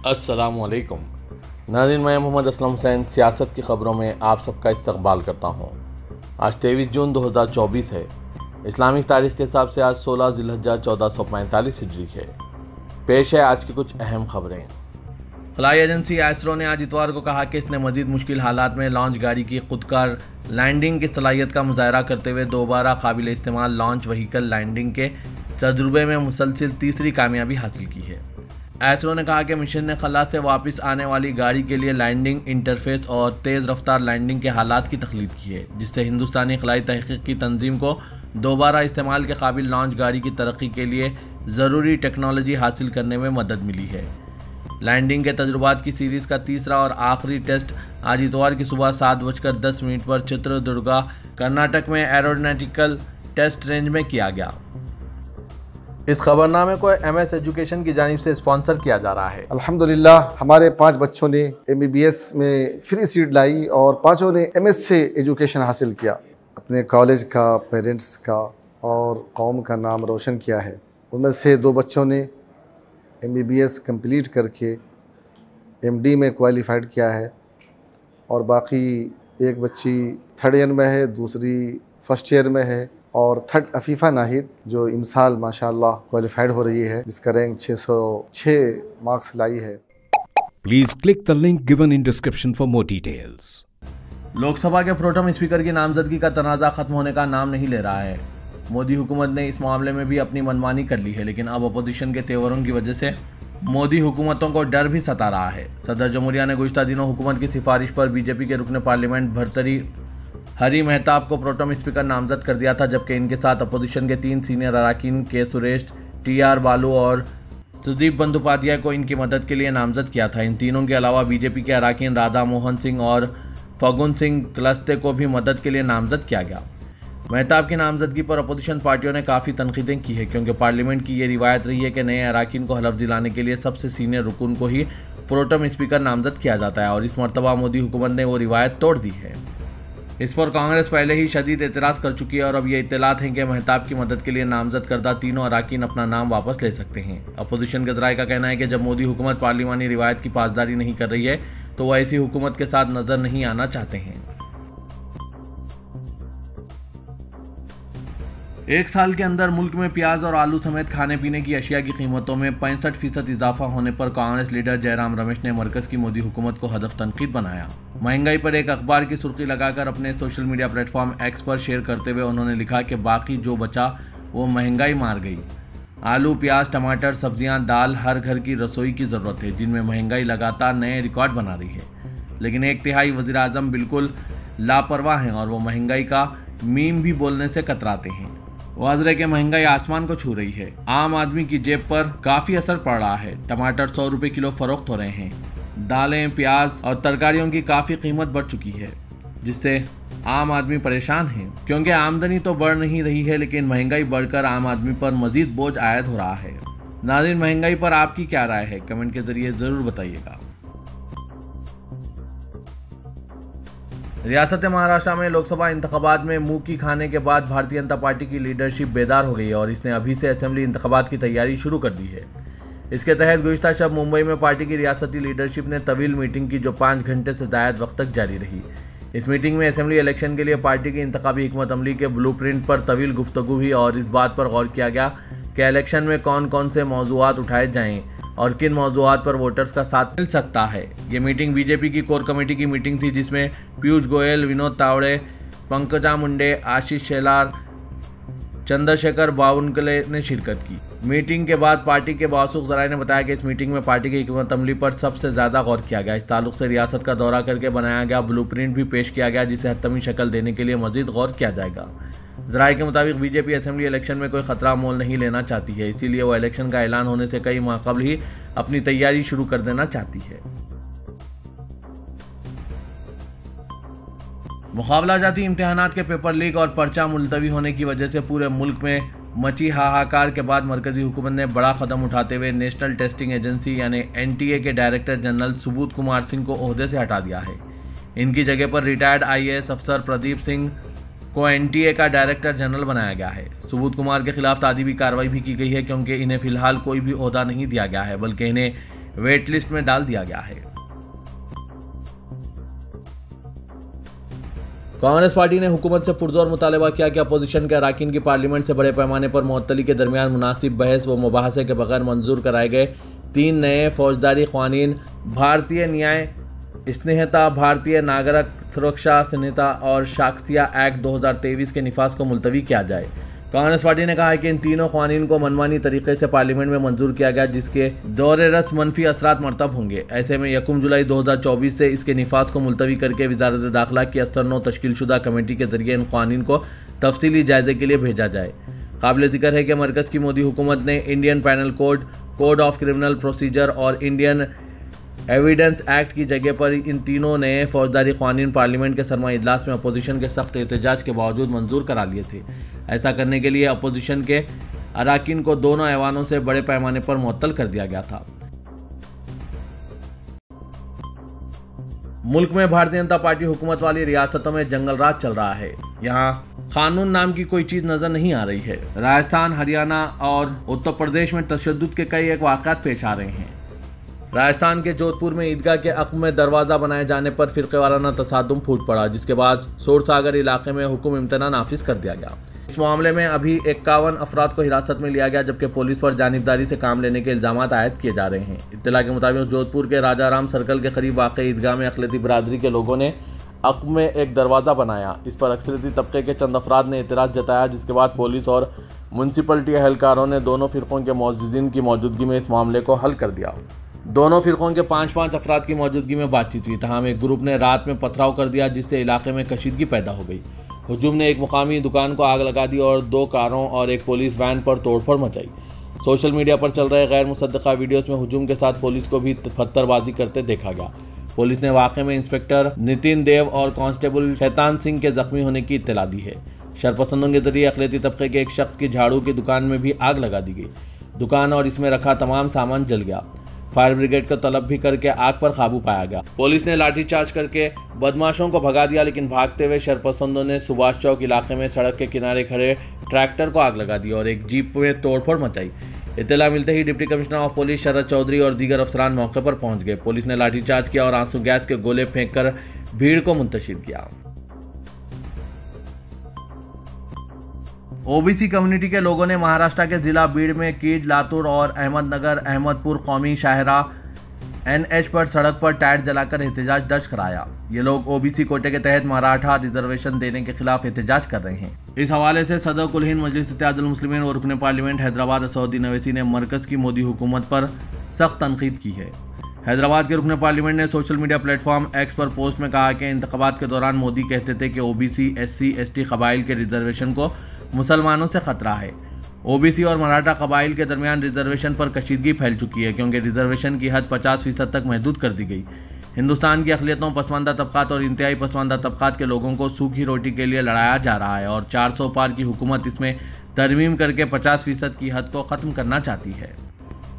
अस्सलामुअलैकुम नाज़रीन, मैं मोहम्मद असलम हुसैन सियासत की ख़बरों में आप सबका इस्तकबाल करता हूँ। आज 23 जून 2024 है। इस्लामिक तारीख़ के हिसाब से आज 16 ज़िलहज्जा 1445 हिजरी है। पेश है आज की कुछ अहम खबरें। फ्लाई एजेंसी आइसरो ने आज इतवार को कहा कि इसने मज़ीद मुश्किल हालात में लॉन्च गाड़ी की खुदकार लैंडिंग की सलाहियत का मुजाहरा करते हुए दोबारा काबिल इस्तेमाल लॉन्च व्हीकल लैंडिंग के तजुर्बे में मुसलसिल तीसरी कामयाबी हासिल की है। आइसरो ने कहा कि मिशन ने खला से वापस आने वाली गाड़ी के लिए लैंडिंग इंटरफेस और तेज़ रफ्तार लैंडिंग के हालात की तख्लीक की है, जिससे हिंदुस्तानी खलाई तहकीक की तंजीम को दोबारा इस्तेमाल के काबिल लॉन्च गाड़ी की तरक्की के लिए ज़रूरी टेक्नोलॉजी हासिल करने में मदद मिली है। लैंडिंग के तजुर्बात की सीरीज़ का तीसरा और आखिरी टेस्ट आज इतवार की सुबह 7:10 पर चित्रदुर्गा, कर्नाटक में एरोनॉटिकल टेस्ट रेंज में किया गया। इस खबरनामे को MS एजुकेशन की जानिब से स्पॉन्सर किया जा रहा है। अल्हम्दुलिल्लाह हमारे 5 बच्चों ने MBBS में फ्री सीट लाई और 5 ने MS से एजुकेशन हासिल किया। अपने कॉलेज का, पेरेंट्स का और कौम का नाम रोशन किया है। उनमें से 2 बच्चों ने MBBS कंप्लीट करके MD में क्वालिफाइड किया है और बाकी एक बच्ची 3rd ईयर में है, दूसरी 1st ईयर में है और 3rd अफीफ़ा नाहिद जो इन साल माशाअल्लाह क्वालिफाइड हो रही है, जिसका रैंक 606 मार्क्स लाई है। Please click the link given in description for more details. Lok Sabha के प्रोटेम स्पीकर की नामजदगी का तनाज़ा खत्म होने का नाम नहीं ले रहा है। मोदी हुकूमत ने इस मामले में भी अपनी मनमानी कर ली है, लेकिन अब अपोजिशन के तेवरों की वजह से मोदी हुकूमतों को डर भी सता रहा है। सदर जमहूरिया ने गुज़िश्ता दिनों हुकूमत की सिफारिश पर बीजेपी के रुकन पार्लियामेंट भर्तरी हरी मेहताब को प्रोटेम स्पीकर नामजद कर दिया था, जबकि इनके साथ अपोजिशन के 3 सीनियर अरकान के सुरेश, TR बालू और सुदीप बंदोपाध्याय को इनकी मदद के लिए नामजद किया था। इन तीनों के अलावा बीजेपी के अरकान राधा मोहन सिंह और फगुन सिंह कलस्ते को भी मदद के लिए नामजद किया गया। मेहताब की नामजदगी पर अपोजिशन पार्टियों ने काफ़ी तनकीदें की है, क्योंकि पार्लियामेंट की ये रिवायत रही है कि नए अरकान को हलफ दिलाने के लिए सबसे सीनियर रुकन को ही प्रोटेम स्पीकर नामजद किया जाता है, और इस मरतबा मोदी हुकूमत ने वो रिवायत तोड़ दी है। इस पर कांग्रेस पहले ही शदीद एतराज़ कर चुकी है और अब ये इत्तलात हैं कि मेहताब की मदद के लिए नामजद करदा तीनों अरकान अपना नाम वापस ले सकते हैं। अपोजिशन के ज़राए का कहना है कि जब मोदी हुकूमत पार्लिमानी रिवायत की पासदारी नहीं कर रही है तो वह ऐसी हुकूमत के साथ नज़र नहीं आना चाहते हैं। 1 साल के अंदर मुल्क में प्याज और आलू समेत खाने पीने की अशिया की कीमतों में 65% इजाफा होने पर कांग्रेस लीडर जयराम रमेश ने मरकज़ की मोदी हुकूमत को हदफ तनकीद बनाया। महंगाई पर एक अखबार की सुर्खी लगाकर अपने सोशल मीडिया प्लेटफॉर्म X पर शेयर करते हुए उन्होंने लिखा कि बाकी जो बचा वो महंगाई मार गई। आलू, प्याज, टमाटर, सब्जियां, दाल हर घर की रसोई की ज़रूरत है, जिनमें महंगाई लगातार नए रिकॉर्ड बना रही है। लेकिन 1/3 वज़ीर आज़म बिल्कुल लापरवाह हैं और वो महंगाई का मीम भी बोलने से कतराते हैं। वाज़ेह है कि महंगाई आसमान को छू रही है। आम आदमी की जेब पर काफ़ी असर पड़ रहा है। टमाटर 100 रुपये किलो फ़रोख्त हो रहे हैं। दालें, प्याज और तरकारियों की काफ़ी कीमत बढ़ चुकी है, जिससे आम आदमी परेशान है, क्योंकि आमदनी तो बढ़ नहीं रही है, लेकिन महंगाई बढ़कर आम आदमी पर मज़ीद बोझ आयद हो रहा है। नाज़रीन, महंगाई पर आपकी क्या राय है? कमेंट के ज़रिए ज़रूर बताइएगा। रियासत महाराष्ट्र में लोकसभा इंतखाबात में मुंह की खाने के बाद भारतीय जनता पार्टी की लीडरशिप बेदार हो गई है और इसने अभी से असेंबली इंतखाबात की तैयारी शुरू कर दी है। इसके तहत गुज़िश्ता शब मुंबई में पार्टी की रियासती लीडरशिप ने तवील मीटिंग की, जो 5 घंटे से ज़ायद वक्त तक जारी रही। इस मीटिंग में असेंबली इलेक्शन के लिए पार्टी की इंतखाबी हिकमत अमली के ब्लूप्रिंट पर तवील गुफ्तगू हुई और इस बात पर गौर किया गया कि इलेक्शन में कौन कौन से मौज़ूआत उठाए जाएँ और किन मौज़ूआत पर वोटर्स का साथ मिल सकता है। ये मीटिंग बीजेपी की कोर कमेटी की मीटिंग थी, जिसमें पीयूष गोयल, विनोद तावड़े, पंकजा मुंडे, आशीष शेलार, चंद्रशेखर बावनकुले ने शिरकत की। मीटिंग के बाद पार्टी के बावसूख ज़राए ने बताया कि इस मीटिंग में पार्टी की हिकमत अमली पर सबसे ज़्यादा गौर किया गया। इस ताल्लुक से रियासत का दौरा करके बनाया गया ब्लूप्रिंट भी पेश किया गया, जिसे हतमी शक्ल देने के लिए मज़ीद गौर किया जाएगा। ज़राए के मुताबिक बीजेपी असेंबली इलेक्शन में कोई ख़तरा मोल नहीं लेना चाहती है, इसीलिए वो इलेक्शन का ऐलान होने से कई माह कबल ही अपनी तैयारी शुरू कर देना चाहती है। मुकाबला जाती इम्तिहानात के पेपर लीक और पर्चा मुलतवी होने की वजह से पूरे मुल्क में मची हाहाकार के बाद मरकजी हुकूमत ने बड़ा कदम उठाते हुए नेशनल टेस्टिंग एजेंसी यानी NTA के डायरेक्टर जनरल सुबोध कुमार सिंह को ओहदे से हटा दिया है। इनकी जगह पर रिटायर्ड IAS अफसर प्रदीप सिंह को NTA का डायरेक्टर जनरल बनाया गया है। सुबोध कुमार के खिलाफ तादीबी कार्रवाई भी की गई है, क्योंकि इन्हें फिलहाल कोई भी ओहदा नहीं दिया गया है, बल्कि इन्हें वेट लिस्ट में डाल दिया गया है। कांग्रेस पार्टी ने हुकूमत से पुरजोर मुतालबा किया कि अपोजिशन के अरकान की पार्लियामेंट से बड़े पैमाने पर मुअत्तली के दरमियान मुनासिब बहस व मुबाहसे के बगैर मंजूर कराए गए 3 नए फौजदारी क़वानीन भारतीय न्याय स्नेहता, भारतीय नागरिक सुरक्षा संहिता और शाखसिया एक्ट 2023 के निफाज को मुलतवी किया जाए। कांग्रेस पार्टी ने कहा है कि इन तीनों क़वानीन को मनमानी तरीके से पार्लियामेंट में मंजूर किया गया, जिसके दौरे रस मनफी असरात मरतब होंगे। ऐसे में 1 जुलाई 2024 से इसके निफाज को मुलतवी करके वजारत दाखिला की असर तश्कीलशुदा कमेटी के जरिए इन क़वानीन को तफसीली जायजे के लिए भेजा जाए। काबिल ज़िक्र है कि मरकज़ की मोदी हुकूमत ने Indian panel code, code of criminal procedure और इंडियन एविडेंस एक्ट की जगह पर इन तीनों नए फौजदारी क़वानीन पार्लियामेंट के सरमाई इजलास में अपोजिशन के सख्त एहतजाज के बावजूद मंजूर करा लिए थे। ऐसा करने के लिए अपोजिशन के अरकान को दोनों ऐवानों से बड़े पैमाने पर मुअत्तल कर दिया गया था। मुल्क में भारतीय जनता पार्टी हुकूमत वाली रियासतों में जंगल राज चल रहा है। यहाँ कानून नाम की कोई चीज नजर नहीं आ रही है। राजस्थान, हरियाणा और उत्तर प्रदेश में तशद्दुद के कई एक वाक़यात पेश आ रहे हैं। राजस्थान के जोधपुर में ईदगाह के अक़्ब में दरवाज़ा बनाए जाने पर फ़िरक़ेवाराना तसादुम फूट पड़ा, जिसके बाद सोरसागर इलाके में हुक्म इम्तना नाफिज कर दिया गया। इस मामले में अभी 51 अफराद को हिरासत में लिया गया, जबकि पुलिस पर जानिबदारी से काम लेने के इल्ज़ामात आयद किए जा रहे हैं। इत्तला के मुताबिक जोधपुर के राजाराम सर्कल के करीब वाक़ई ईदगाह में अक़लियती बरादरी के लोगों ने अक़्ब में एक दरवाज़ा बनाया। इस पर अक्सरियती तबके के चंद अफराद ने एतराज़ जताया, जिसके बाद पुलिस और म्यूनसिपलिटी अहलकारों ने दोनों फ़िरक़ों के मुअज़्ज़िज़ीन की मौजूदगी में इस मामले को हल कर दिया। दोनों फ़िरक़ों के 5-5 अफराद की मौजूदगी में बातचीत हुई। तमाम एक ग्रुप ने रात में पथराव कर दिया, जिससे इलाके में कशीदगी पैदा हो गई। हुजूम ने एक मुकामी दुकान को आग लगा दी और 2 कारों और एक पुलिस वैन पर तोड़फोड़ मचाई। सोशल मीडिया पर चल रहे गैर मुसद्दक़ा वीडियोज़ में हुजूम के साथ पुलिस को भी पत्थरबाजी करते देखा गया। पुलिस ने वाक़े में इंस्पेक्टर नितिन देव और कांस्टेबल शैतान सिंह के जख्मी होने की इत्तला दी है। शरपसंदों के जरिए अक़लियती तबके के एक शख्स की झाड़ू की दुकान में भी आग लगा दी गई। दुकान और इसमें रखा तमाम सामान जल गया। फायर ब्रिगेड को तलब भी करके आग पर काबू पाया गया। पुलिस ने लाठीचार्ज करके बदमाशों को भगा दिया, लेकिन भागते हुए शरपसंदों ने सुभाष चौक इलाके में सड़क के किनारे खड़े ट्रैक्टर को आग लगा दी और एक जीप में तोड़फोड़ मचाई। इत्तला मिलते ही डिप्टी कमिश्नर ऑफ पुलिस शरद चौधरी और दीगर अफसरान मौके पर पहुंच गए। पुलिस ने लाठीचार्ज किया और आंसू गैस के गोले फेंककर भीड़ को मुंतशिर किया। ओबीसी कम्युनिटी के लोगों ने महाराष्ट्र के जिला बीड़ में कीड, लातूर और अहमदनगर अहमदपुर कौमी शाहरा NH पर सड़क पर टायर जलाकर एहतजाज दर्ज कराया। ये लोग ओबीसी कोटे के तहत मराठा रिजर्वेशन देने के खिलाफ एहतजाज कर रहे हैं। इस हवाले से सदर कुल हिंद मजलिस इत्तेहादुल मुस्लिमीन और रुकन पार्लियामेंट हैदराबाद असदुद्दीन अवैसी ने मरकज़ की मोदी हुकूमत पर सख्त तनकीद की है। हैदराबाद के रुकन पार्लियामेंट ने सोशल मीडिया प्लेटफॉर्म एक्स पर पोस्ट में कहा कि इंतखाबात के दौरान मोदी कहते थे कि ओबीसी, SC, ST कबाइल के रिजर्वेशन को मुसलमानों से खतरा है। ओबीसी और मराठा कबाइल के दरमियान रिजर्वेशन पर कशीदगी फैल चुकी है, क्योंकि रिजर्वेशन की हद 50% तक महदूद कर दी गई। हिंदुस्तान की अक़लियतों, पसमानदा तबक़ात और इंतहाई पसमानदा तबक़ात के लोगों को सूखी रोटी के लिए लड़ाया जा रहा है और 400 पार की हुकूमत इसमें तरमीम करके 50% की हद को ख़त्म करना चाहती है।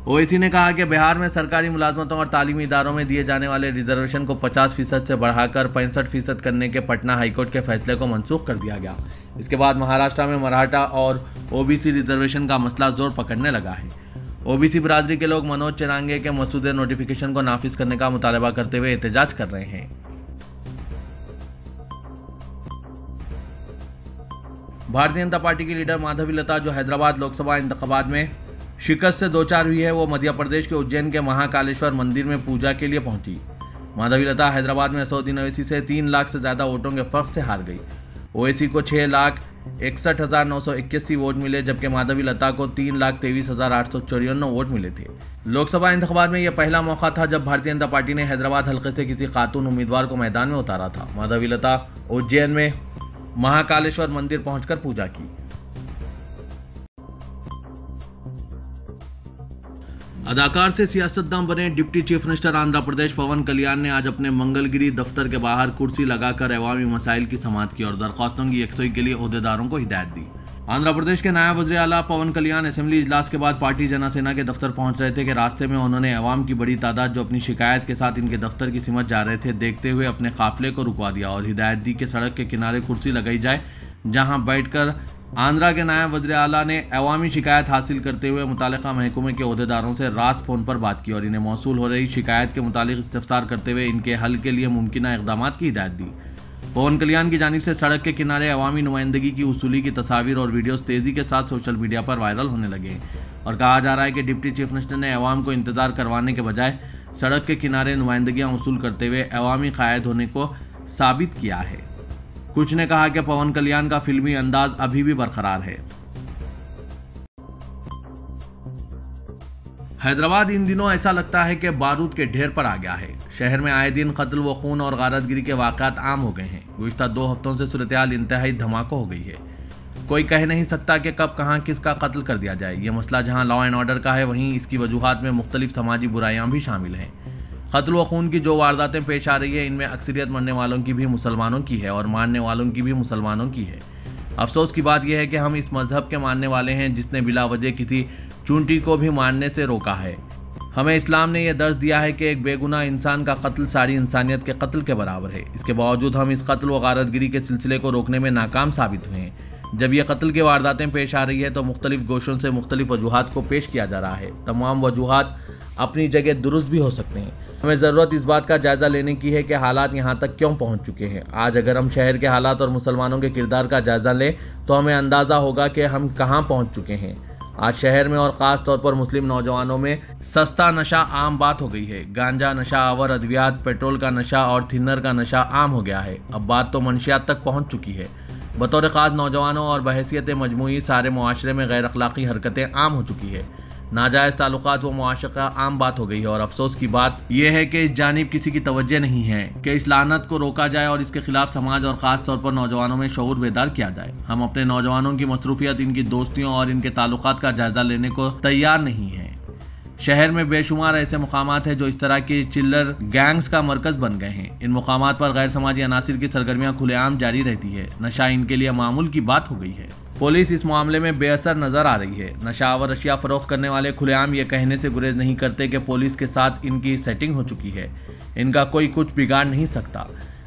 ओवैसी ने कहा कि बिहार में सरकारी मुलाजमतों और तालीमी इदारों में दिए जाने वाले रिजर्वेशन को 50% से बढ़ाकर 65% करने के पटना हाईकोर्ट के फैसले को मनसूख कर दिया गया। इसके बाद महाराष्ट्र में मराठा और ओबीसी रिजर्वेशन का मसला जोर पकड़ने लगा है। ओबीसी बिरादरी के लोग मनोज चिरांगे के मसूदे नोटिफिकेशन को नाफिज करने का मुतालबा करते हुए एहतजाज कर रहे हैं। भारतीय जनता पार्टी की लीडर माधवी लता, जो हैदराबाद लोकसभा इंतखाबात में शिकस्त से 2-4 हुई है, वो मध्य प्रदेश के उज्जैन के महाकालेश्वर मंदिर में पूजा के लिए पहुंची। माधवी लता हैदराबाद में असदुद्दीन अवैसी से 3 लाख से ज़्यादा वोटों के फर्क से हार गई। ओवैसी को 6,61,981 वोट मिले, जबकि माधवी लता को 3,23,854 वोट मिले थे। लोकसभा इंतखाबात में यह पहला मौका था जब भारतीय जनता पार्टी ने हैदराबाद हल्के से किसी खातून उम्मीदवार को मैदान में उतारा था। माधवी लता उज्जैन में महाकालेश्वर मंदिर पहुंचकर पूजा की। अदाकार से सियासतदान बने deputy chief minister Andhra Pradesh पवन कल्याण ने आज अपने मंगलगिरी दफ्तर के बाहर कुर्सी लगाकर अवामी मसाइल की समाअत की और दरख्वास्तों की यकसुई के लिए ओहदेदारों को हिदायत दी। आंध्र प्रदेश के नायब वज़ीर आला पवन कल्याण असेंबली इजलास के बाद पार्टी जनसेना के दफ्तर पहुंच रहे थे कि रास्ते में उन्होंने अवाम की बड़ी तादाद जो अपनी शिकायत के साथ इनके दफ्तर की सिमत जा रहे थे, देखते हुए अपने काफिले को रुकवा दिया और हिदायत दी कि सड़क के किनारे कुर्सी लगाई जाए जहां बैठकर आंध्रा के नायब वज़ीर आला ने अवामी शिकायत हासिल करते हुए मुतालिका महकमे के ओहदेदारों से रात फ़ोन पर बात की और इन्हें मौसूल हो रही शिकायत के मुतालिक इस्तफसार करते हुए इनके हल के लिए मुमकिन इक़दाम की हिदायत दी। पवन कल्याण की जानिब से सड़क के किनारे अवामी नुमाइंदगी की उसूली की तस्वीर और वीडियोस तेज़ी के साथ सोशल मीडिया पर वायरल होने लगे और कहा जा रहा है कि डिप्टी चीफ मिनिस्टर ने अवाम को इंतजार करवाने के बजाय सड़क के किनारे नुमाइंदगियाँ वसूल करते हुए अवामी कायद होने को साबित किया है। कुछ ने कहा कि पवन कल्याण का फिल्मी अंदाज अभी भी बरकरार है। हैदराबाद इन दिनों ऐसा लगता है कि बारूद के ढेर पर आ गया है। शहर में आए दिन कत्ल व खून और गारतगिरी के वाक़यात आम हो गए हैं। गुज़िश्ता 2 हफ्तों से सूरत-ए-हाल इंतहाई धमाका हो गई है। कोई कह नहीं सकता कि कब कहां किसका कत्ल कर दिया जाए। ये मसला जहां लॉ एंड ऑर्डर का है, वहीं इसकी वजूहात में मुख्तलिफ समाजी बुराइयां भी शामिल हैं। कत्ल व खून की जो वारदातें पेश आ रही है, इनमें अक्सरियत मरने वालों की भी मुसलमानों की है और मारने वालों की भी मुसलमानों की है। अफसोस की बात यह है कि हम इस मजहब के मानने वाले हैं जिसने बिला वजह किसी चूंटी को भी मारने से रोका है। हमें इस्लाम ने यह दर्ज दिया है कि एक बेगुनाह इंसान का कत्ल सारी इंसानियत के कत्ल के बराबर है। इसके बावजूद हम इस कत्ल व गारतगिरी के सिलसिले को रोकने में नाकाम साबित हुए हैं। जब यह कत्ल की वारदातें पेश आ रही है तो मुख्तलिफ गोशों से मुख्तलिफ वजूहात को पेश किया जा रहा है। तमाम वजूहात अपनी जगह दुरुस्त भी हो सकते हैं। हमें ज़रूरत इस बात का जायज़ा लेने की है कि हालात यहाँ तक क्यों पहुँच चुके हैं। आज अगर हम शहर के हालात और मुसलमानों के किरदार का जायज़ा लें तो हमें अंदाज़ा होगा कि हम कहाँ पहुँच चुके हैं। आज शहर में और ख़ास तौर पर मुस्लिम नौजवानों में सस्ता नशा आम बात हो गई है। गांजा नशा, आवर अद्वियात, पेट्रोल का नशा और थिनर का नशा आम हो गया है। अब बात तो मंशियात तक पहुँच चुकी है। बतौर ख़ास नौजवानों और बहैसियत मजमूई सारे मुआशरे में गैर अखलाक़ी हरकतें आम हो चुकी है। नाजायज़ ताल्लुकात व मुआशक़ा आम बात हो गई है और अफसोस की बात यह है कि इस जानिब किसी की तवज्जो नहीं है कि इस लानत को रोका जाए और इसके खिलाफ समाज और ख़ास तौर पर नौजवानों में शऊर बेदार किया जाए। हम अपने नौजवानों की मसरूफियत, इनकी दोस्तियों और इनके ताल्लुकात का जायज़ा लेने को तैयार नहीं है। शहर में बेशुमार ऐसे मुकामात हैं जो इस तरह की चिल्लर गैंग्स का मरकज़ बन गए हैं। इन मुकामात पर गैर समाजी अनासिर की सरगर्मियाँ खुलेआम जारी रहती है। नशा इनके लिए मामूल की बात हो गई है। पुलिस इस मामले में बेअसर नजर आ रही है। नशावर अशिया फरोख्त करने वाले खुलेआम ये कहने से गुरेज नहीं करते कि पुलिस के साथ इनकी सेटिंग हो चुकी है, इनका कोई कुछ बिगाड़ नहीं सकता।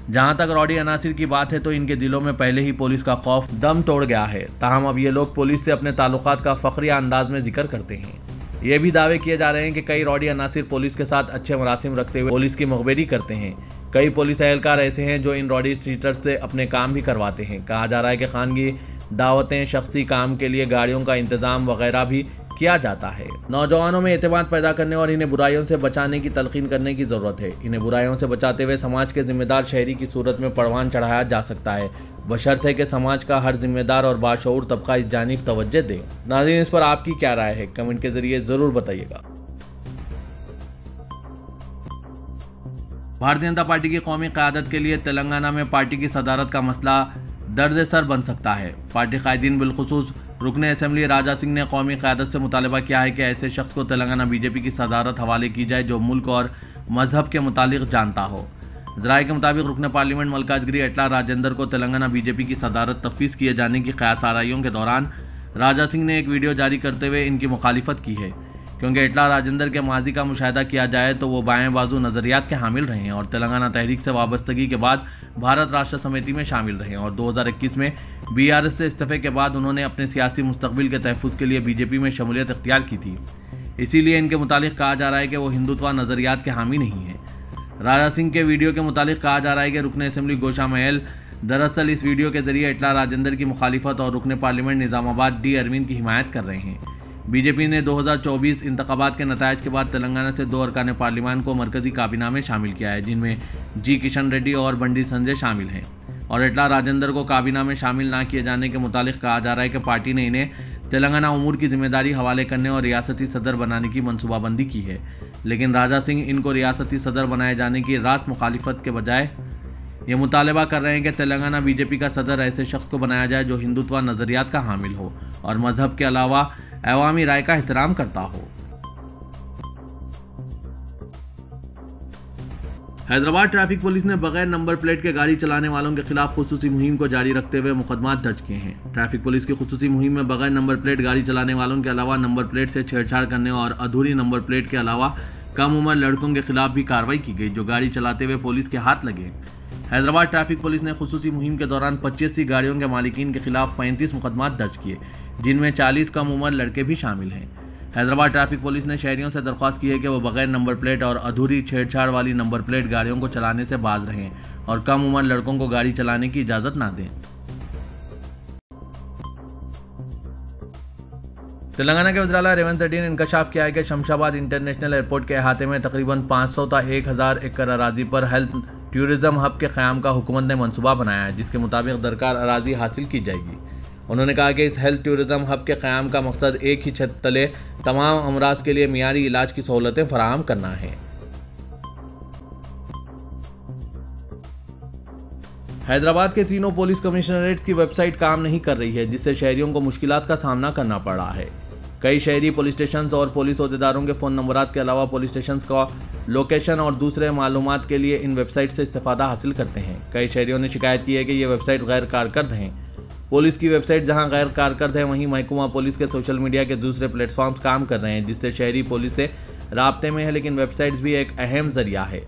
जहां तक रौडी अनासिर की बात है तो इनके दिलों में पहले ही पुलिस का खौफ दम तोड़ गया है। ताहम अब ये लोग पुलिस से अपने ताल्लुकात का फखरिया अंदाज में जिक्र करते हैं। ये भी दावे किए जा रहे हैं कि कई रौडी अनासिर पुलिस के साथ अच्छे मरासिम रखते हुए पुलिस की मुखबिरी करते हैं। कई पुलिस एहलकार ऐसे हैं जो इन रौडी स्ट्रीटर्स से अपने काम भी करवाते हैं। कहा जा रहा है कि खानगी दावतें, शख्सी काम के लिए गाड़ियों का इंतजाम वगैरह भी किया जाता है। नौजवानों में एतमाद पैदा करने और इन्हें बुराइयों से बचाने की तलकीन करने की ज़रूरत है। इन्हें बुराइयों से बचाते हुए समाज के जिम्मेदार शहरी की सूरत में परवान चढ़ाया जा सकता है, बशर्ते कि समाज का हर जिम्मेदार और बाशऊर तबका इस जानिब तवज्जो दे। नाज़रीन, इस पर आपकी क्या राय है? कमेंट के जरिए ज़रूर बताइएगा। भारतीय जनता पार्टी की कौमी क़यादत के लिए तेलंगाना में पार्टी की सदारत का मसला दर्द सर बन सकता है। पार्टी कायदीन बिलखुसूस रुकने असेंबली राजा सिंह ने कौमी क़यादत से मुतालबा किया है कि ऐसे शख्स को तेलंगाना बीजेपी की सदारत हवाले की जाए जो मुल्क और मजहब के मुतालिक जानता हो। ज़राए के मुताबिक रुकने पार्लियामेंट मल्काजगिरी एटला राजेंद्र को तेलंगाना बीजेपी की सदारत तफवीज़ किए जाने की क़यास आराइयों के दौरान राजा सिंह ने एक वीडियो जारी करते हुए इनकी मुखालिफत की है, क्योंकि एटला राजेंद्र के माजी का मुशाहिदा किया जाए तो वो बाएं बाजू नज़रियात के हामिल रहे हैं और तेलंगाना तहरीक से वाबस्तगी के बाद भारत राष्ट्र समिति में शामिल रहे और 2021 में BRS से इस्तीफे के बाद उन्होंने अपने सियासी मुस्तकबिल के तहफ़्फ़ुज़ के लिए बीजेपी में शमूलियत इख्तियार की थी। इसीलिए इनके मुतालिक कहा जा रहा है कि वो हिंदुत्व नज़रियात के हामी नहीं है। राजा सिंह के वीडियो के मुतालिक कहा जा रहा है कि रुकने असेंबली गोशा महल दरअसल इस वीडियो के जरिए एटला राजेंद्र की मुखालिफत और रुकने पार्लियामेंट निज़ामाबाद D अरविंद की हिमायत कर रहे हैं। बीजेपी ने 2024 इंतखाबात के नतायज के बाद तेलंगाना से 2 अरकान पार्लियामान को मरकजी काबीना में शामिल किया है, जिनमें G किशन रेड्डी और बंडी संजय शामिल हैं। और एटला राजेंद्र को काबीना में शामिल ना किए जाने के मुतालिक कहा जा रहा है कि पार्टी ने इन्हें तेलंगाना उमूर की जिम्मेदारी हवाले करने और रियासती सदर बनाने की मनसूबाबंदी की है। लेकिन राजा सिंह इनको रियासती सदर बनाए जाने की रास्त मुखालिफत के बजाय ये मुतालबा कर रहे हैं कि तेलंगाना बीजेपी का सदर ऐसे शख्स को बनाया जाए जो हिंदुत्व नज़रियात का हामिल हो और मजहब के अलावा अवामी राय का एहतराम करता हो। हैदराबाद ट्रैफिक पुलिस ने बगैर नंबर प्लेट के गाड़ी चलाने वालों के खिलाफ खुसूसी मुहिम को जारी रखते हुए मुकदमात दर्ज किए हैं। ट्रैफिक पुलिस की खुसूसी मुहिम में बगैर नंबर प्लेट गाड़ी चलाने वालों के अलावा नंबर प्लेट से छेड़छाड़ करने और अधूरी नंबर प्लेट के अलावा कम उम्र लड़कों के खिलाफ भी कार्रवाई की गई जो गाड़ी चलाते हुए पुलिस के हाथ लगे। हैदराबाद ट्रैफिक पुलिस ने खुसूसी मुहिम के दौरान 25 गाड़ियों के मालिकीन के खिलाफ 35 मुकदमा दर्ज किए, जिनमें 40 कम उम्र लड़के भी शामिल हैं। हैदराबाद ट्रैफिक पुलिस ने शहरियों से दरख्वास्त की है कि वो बगैर नंबर प्लेट और अधूरी छेड़छाड़ वाली नंबर प्लेट गाड़ियों को चलाने से बाज रहें और कम उम्र लड़कों को गाड़ी चलाने की इजाज़त ना दें। तेलंगाना के वज़ीर आला रेवंत रेड्डी ने इंकशाफ किया है कि शमशाबाद इंटरनेशनल एयरपोर्ट के अहाते में तकरीबन 500 ता 1000 एकड़ अराजी पर हेल्थ टूरिज्म हब के क़याम का हुकूमत ने मनसूबा बनाया है, जिसके मुताबिक दरकार अराजी हासिल की जाएगी। उन्होंने कहा कि इस हेल्थ टूरिज्म हब के क़याम का मकसद एक ही छत तले तमाम अमराज के लिए मियारी इलाज की सहूलतें फराहम करना है। हैदराबाद के तीनों पुलिस कमिश्नरेट की वेबसाइट काम नहीं कर रही है, जिससे शहरियों को मुश्किलात का सामना करना पड़ रहा है। कई शहरी पुलिस स्टेशन और पुलिस अहदेदारों के फ़ोन नंबरात के अलावा पुलिस स्टेशन का लोकेशन और दूसरे मालूमात के लिए इन वेबसाइट से इस्तेफादा हासिल करते हैं। कई शहरियों ने शिकायत की है कि ये वेबसाइट गैर कारकर्द हैं। पुलिस की वेबसाइट जहां गैर कारकर्द है, वहीं महकमा पुलिस के सोशल मीडिया के दूसरे प्लेटफॉर्म्स काम कर रहे हैं, जिससे शहरी पुलिस से राब्ते में है, लेकिन वेबसाइट्स भी एक अहम जरिया है।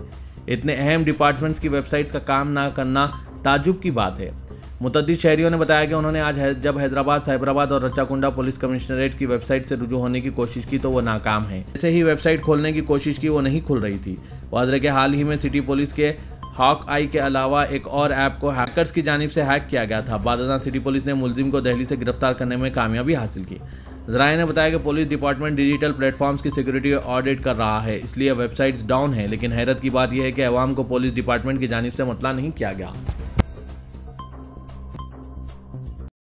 इतने अहम डिपार्टमेंट्स की वेबसाइट्स का काम ना करना ताजुब की बात है। मुतअद्दिद शहरियों ने बताया कि उन्होंने आज जब हैदराबाद, साइबराबाद और रच्चाकुंडा पुलिस कमिश्नरेट की वेबसाइट से रुजू होने की कोशिश की तो वो नाकाम है। जैसे ही वेबसाइट खोलने की कोशिश की, वो नहीं खुल रही थी। वाज़ है कि हाल ही में सिटी पुलिस के हॉक आई के अलावा एक और ऐप को हैकर्स की जानिब से हैक किया गया था। बाद सिटी पुलिस ने मुलजिम को दिल्ली से गिरफ्तार करने में कामयाबी हासिल की। ज़राए ने बताया कि पुलिस डिपार्टमेंट डिजिटल प्लेटफॉर्म्स की सिक्योरिटी ऑडिट कर रहा है, इसलिए वेबसाइट्स डाउन है। लेकिन हैरत की बात यह है कि अवाम को पुलिस डिपार्टमेंट की जानिब से मतला नहीं किया गया।